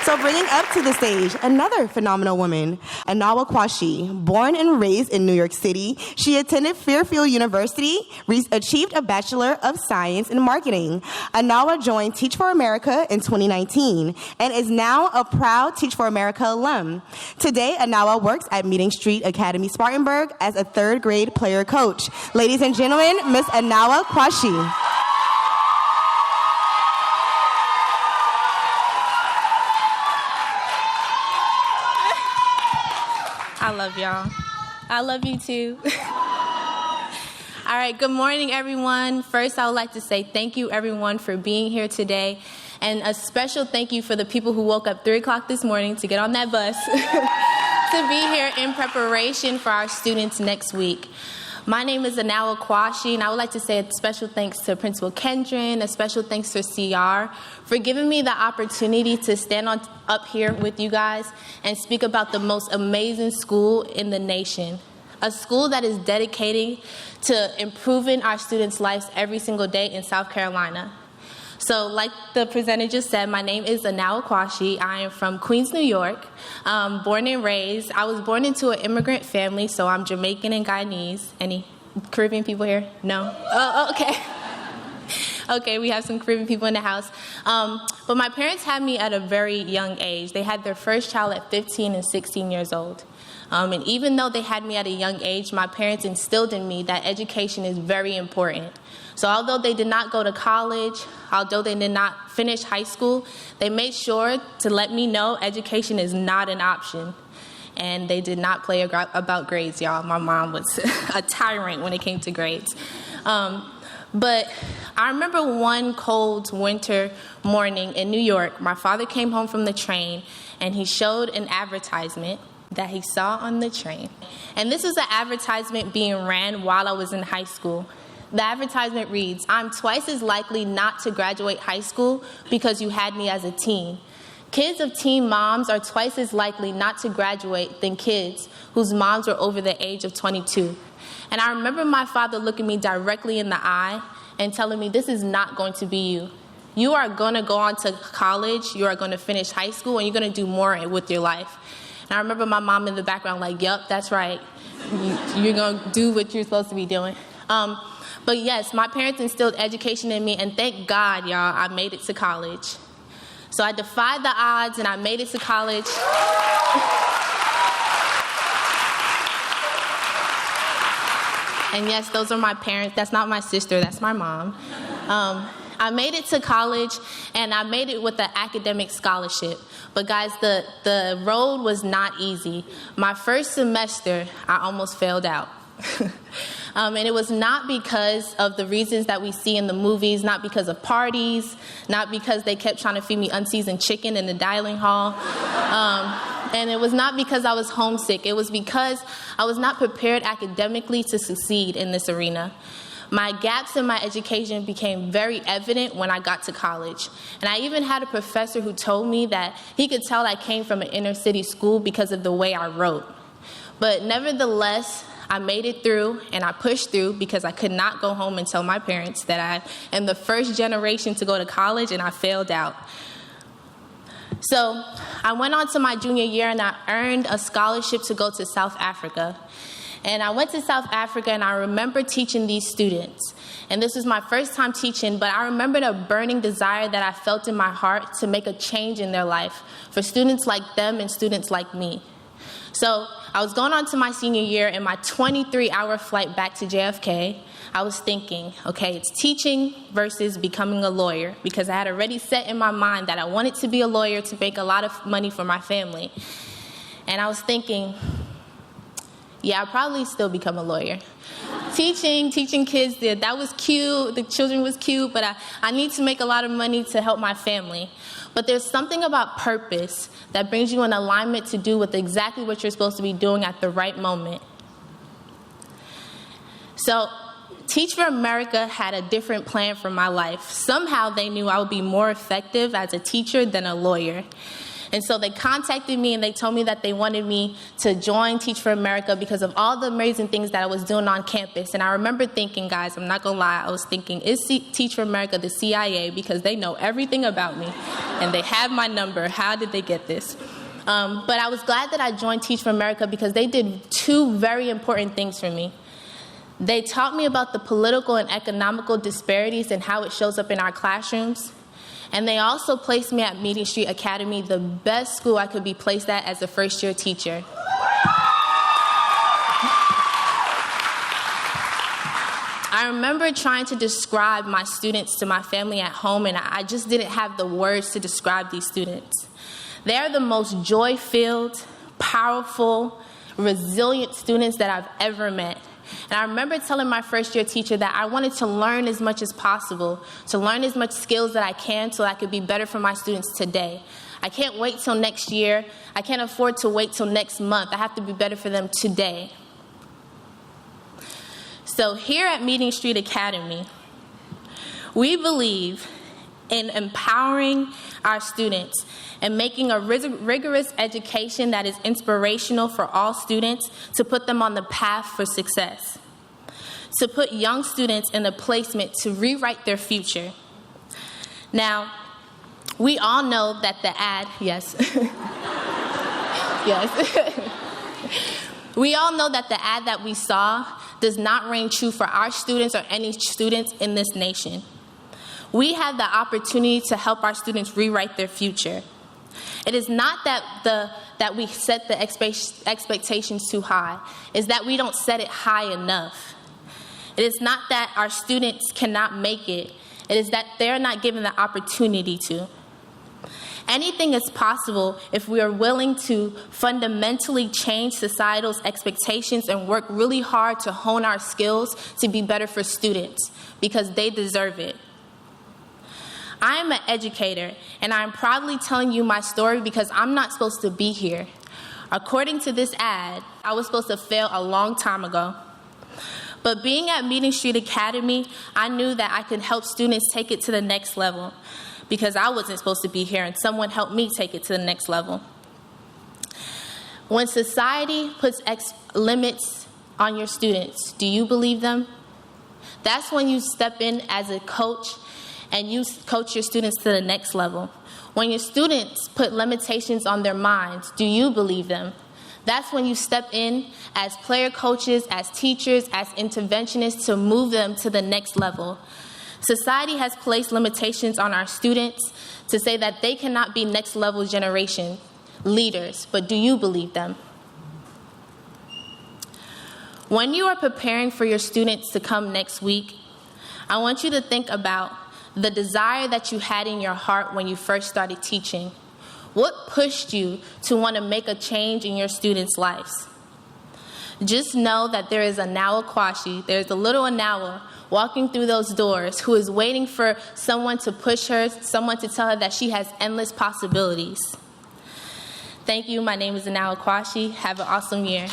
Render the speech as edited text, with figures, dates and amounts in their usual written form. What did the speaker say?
So bringing up to the stage, another phenomenal woman, Anawya Quashie. Born and raised in New York City, she attended Fairfield University, achieved a Bachelor of Science in Marketing. Anawya joined Teach for America in 2019 and is now a proud Teach for America alum. Today, Anawya works at Meeting Street Academy Spartanburg as a third grade player coach. Ladies and gentlemen, Miss Anawya Quashie. I love y'all. I love you too. All right, good morning, everyone. First, I would like to say thank you, everyone, for being here today. And a special thank you for the people who woke up 3 o'clock this morning to get on that bus to be here in preparation for our students next week. My name is Anawya Quashie, and I would like to say a special thanks to Principal Kendron, a special thanks to CR for giving me the opportunity to stand up here with you guys and speak about the most amazing school in the nation. A school that is dedicated to improving our students' lives every single day in South Carolina. So like the presenter just said, my name is Anawya Quashie. I am from Queens, New York, born and raised. I was born into an immigrant family, so I'm Jamaican and Guyanese. Any Caribbean people here? No? Oh, okay. Okay, we have some Caribbean people in the house. But my parents had me at a very young age. They had their first child at 15 and 16 years old. And even though they had me at a young age, my parents instilled in me that education is very important. So although they did not go to college, although they did not finish high school, they made sure to let me know education is not an option. And they did not play about grades, y'all. My mom was a tyrant when it came to grades. But I remember one cold winter morning in New York, my father came home from the train and he showed an advertisement that he saw on the train. And this was an advertisement being ran while I was in high school. The advertisement reads, "I'm twice as likely not to graduate high school because you had me as a teen. Kids of teen moms are twice as likely not to graduate than kids whose moms were over the age of 22. And I remember my father looking me directly in the eye and telling me, this is not going to be you. You are going to go on to college, you are going to finish high school, and you're going to do more with your life. And I remember my mom in the background like, yep, that's right. You're going to do what you're supposed to be doing. But yes, my parents instilled education in me, and thank God, y'all, I made it to college. So I defied the odds, and I made it to college. And yes, those are my parents. That's not my sister, that's my mom. I made it to college, and I made it with an academic scholarship. But guys, the road was not easy. My first semester, I almost failed out. And it was not because of the reasons that we see in the movies, not because of parties, not because they kept trying to feed me unseasoned chicken in the dining hall. And it was not because I was homesick. It was because I was not prepared academically to succeed in this arena. My gaps in my education became very evident when I got to college. And I even had a professor who told me that he could tell I came from an inner city school because of the way I wrote. But nevertheless, I made it through and I pushed through because I could not go home and tell my parents that I am the first generation to go to college and I failed out. So I went on to my junior year and I earned a scholarship to go to South Africa. And I went to South Africa and I remember teaching these students. And this was my first time teaching, but I remembered a burning desire that I felt in my heart to make a change in their life for students like them and students like me. So I was going on to my senior year, and my 23-hour flight back to JFK, I was thinking, okay, it's teaching versus becoming a lawyer, because I had already set in my mind that I wanted to be a lawyer to make a lot of money for my family. And I was thinking, yeah, I'll probably still become a lawyer. Teaching kids, that was cute, the children was cute, but I need to make a lot of money to help my family. But there's something about purpose that brings you in alignment to do with exactly what you're supposed to be doing at the right moment. So Teach for America had a different plan for my life. Somehow they knew I would be more effective as a teacher than a lawyer. And so they contacted me and they told me that they wanted me to join Teach for America because of all the amazing things that I was doing on campus. And I remember thinking, guys, I'm not gonna lie, I was thinking, is Teach for America the CIA? Because they know everything about me. And they have my number. How did they get this? But I was glad that I joined Teach for America because they did two very important things for me. They taught me about the political and economical disparities and how it shows up in our classrooms. And they also placed me at Meeting Street Academy, the best school I could be placed at as a first-year teacher. I remember trying to describe my students to my family at home, and I just didn't have the words to describe these students. They are the most joy-filled, powerful, resilient students that I've ever met. And I remember telling my first-year teacher that I wanted to learn as much as possible, to learn as much skills that I can so I could be better for my students today. I can't wait till next year. I can't afford to wait till next month. I have to be better for them today. So here at Meeting Street Academy, we believe in empowering our students and making a rigorous education that is inspirational for all students to put them on the path for success, to put young students in a placement to rewrite their future. Now, we all know that the ad, yes, yes. We all know that the ad that we saw does not ring true for our students or any students in this nation. We have the opportunity to help our students rewrite their future. It is not that we set the expectations too high. It's that we don't set it high enough. It is not that our students cannot make it. It is that they're not given the opportunity to. Anything is possible if we are willing to fundamentally change societal's expectations and work really hard to hone our skills to be better for students, because they deserve it. I am an educator, and I am proudly telling you my story because I'm not supposed to be here. According to this ad, I was supposed to fail a long time ago. But being at Meeting Street Academy, I knew that I could help students take it to the next level because I wasn't supposed to be here, and someone helped me take it to the next level. When society puts limits on your students, do you believe them? That's when you step in as a coach and you coach your students to the next level. When your students put limitations on their minds, do you believe them? That's when you step in as player coaches, as teachers, as interventionists to move them to the next level. Society has placed limitations on our students to say that they cannot be next level generation leaders, but do you believe them? When you are preparing for your students to come next week, I want you to think about the desire that you had in your heart when you first started teaching. What pushed you to want to make a change in your students' lives? Just know that there is Anawya Quashie, there's a little Anawya walking through those doors who is waiting for someone to push her, someone to tell her that she has endless possibilities. Thank you. My name is Anawya Quashie. Have an awesome year.